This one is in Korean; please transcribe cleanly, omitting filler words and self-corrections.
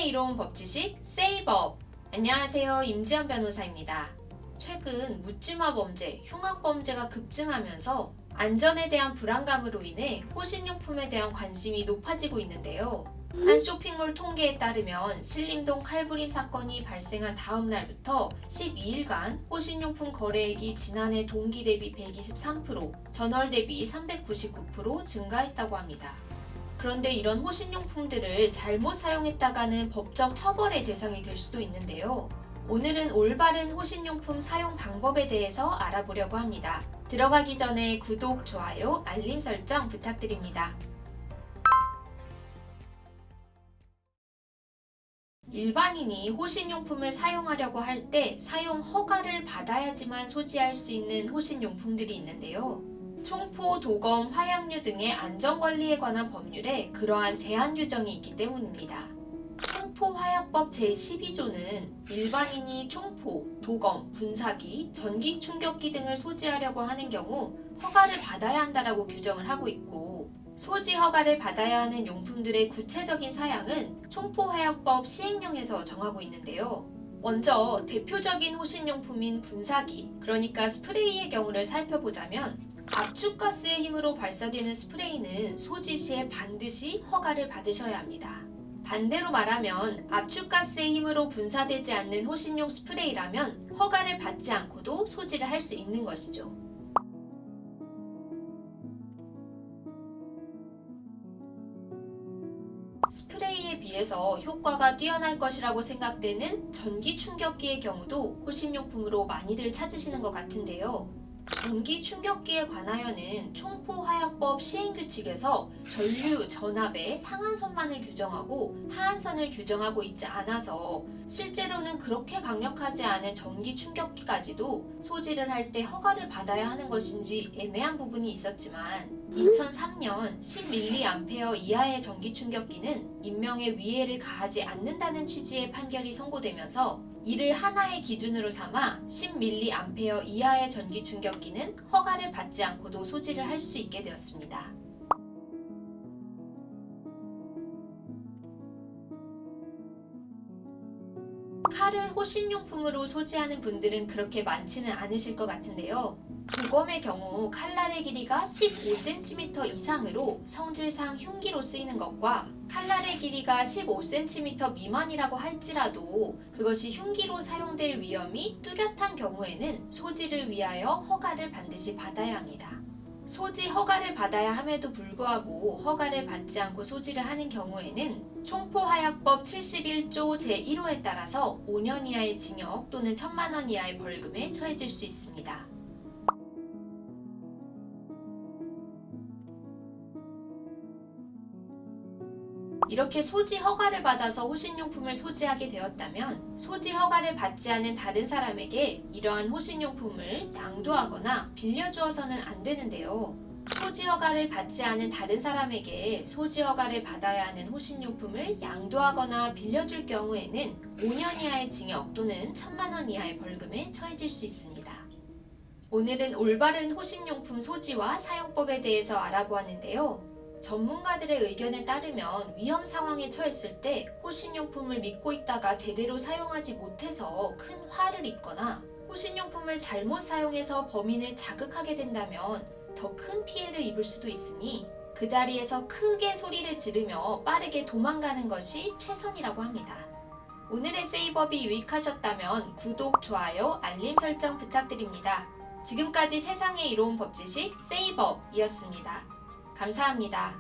이로운 법지식 세이버업. 안녕하세요. 임지연 변호사입니다. 최근 묻지마 범죄, 흉악 범죄가 급증하면서 안전에 대한 불안감으로 인해 호신용품에 대한 관심이 높아지고 있는데요. 한 쇼핑몰 통계에 따르면 신림동 칼부림 사건이 발생한 다음 날부터 12일간 호신용품 거래액이 지난해 동기 대비 123%, 전월 대비 399% 증가했다고 합니다. 그런데 이런 호신용품들을 잘못 사용했다가는 법적 처벌의 대상이 될 수도 있는데요. 오늘은 올바른 호신용품 사용 방법에 대해서 알아보려고 합니다. 들어가기 전에 구독, 좋아요, 알림 설정 부탁드립니다. 일반인이 호신용품을 사용하려고 할 때 사용 허가를 받아야지만 소지할 수 있는 호신용품들이 있는데요. 총포, 도검, 화약류 등의 안전관리에 관한 법률에 그러한 제한 규정이 있기 때문입니다. 총포화약법 제12조는 일반인이 총포, 도검, 분사기, 전기충격기 등을 소지하려고 하는 경우 허가를 받아야 한다라고 규정을 하고 있고, 소지 허가를 받아야 하는 용품들의 구체적인 사양은 총포화약법 시행령에서 정하고 있는데요. 먼저 대표적인 호신용품인 분사기, 그러니까 스프레이의 경우를 살펴보자면 압축가스의 힘으로 발사되는 스프레이는 소지 시에 반드시 허가를 받으셔야 합니다. 반대로 말하면 압축가스의 힘으로 분사되지 않는 호신용 스프레이라면 허가를 받지 않고도 소지를 할 수 있는 것이죠. 스프레이에 비해서 효과가 뛰어날 것이라고 생각되는 전기충격기의 경우도 호신용품으로 많이들 찾으시는 것 같은데요. 전기충격기에 관하여는 총포화약법 시행규칙에서 전류, 전압의 상한선만을 규정하고 하한선을 규정하고 있지 않아서 실제로는 그렇게 강력하지 않은 전기충격기까지도 소지를 할 때 허가를 받아야 하는 것인지 애매한 부분이 있었지만 2003년 10mA 이하의 전기충격기는 인명에 위해를 가하지 않는다는 취지의 판결이 선고되면서 이를 하나의 기준으로 삼아 10mA 이하의 전기충격기는 허가를 받지 않고도 소지를 할 수 있게 되었습니다. 칼을 호신용품으로 소지하는 분들은 그렇게 많지는 않으실 것 같은데요. 도검의 경우 칼날의 길이가 15cm 이상으로 성질상 흉기로 쓰이는 것과 칼날의 길이가 15cm 미만이라고 할지라도 그것이 흉기로 사용될 위험이 뚜렷한 경우에는 소지를 위하여 허가를 반드시 받아야 합니다. 소지 허가를 받아야 함에도 불구하고 허가를 받지 않고 소지를 하는 경우에는 총포화약법 71조 제1호에 따라서 5년 이하의 징역 또는 1,000만 원 이하의 벌금에 처해질 수 있습니다. 이렇게 소지 허가를 받아서 호신용품을 소지하게 되었다면 소지 허가를 받지 않은 다른 사람에게 이러한 호신용품을 양도하거나 빌려주어서는 안 되는데요. 소지 허가를 받지 않은 다른 사람에게 소지 허가를 받아야 하는 호신용품을 양도하거나 빌려줄 경우에는 5년 이하의 징역 또는 1,000만 원 이하의 벌금에 처해질 수 있습니다. 오늘은 올바른 호신용품 소지와 사용법에 대해서 알아보았는데요. 전문가들의 의견에 따르면 위험 상황에 처했을 때 호신용품을 믿고 있다가 제대로 사용하지 못해서 큰 화를 입거나 호신용품을 잘못 사용해서 범인을 자극하게 된다면 더 큰 피해를 입을 수도 있으니 그 자리에서 크게 소리를 지르며 빠르게 도망가는 것이 최선이라고 합니다. 오늘의 세이버업이 유익하셨다면 구독, 좋아요, 알림 설정 부탁드립니다. 지금까지 세상에 이로운 법지식 세이버업이었습니다. 감사합니다.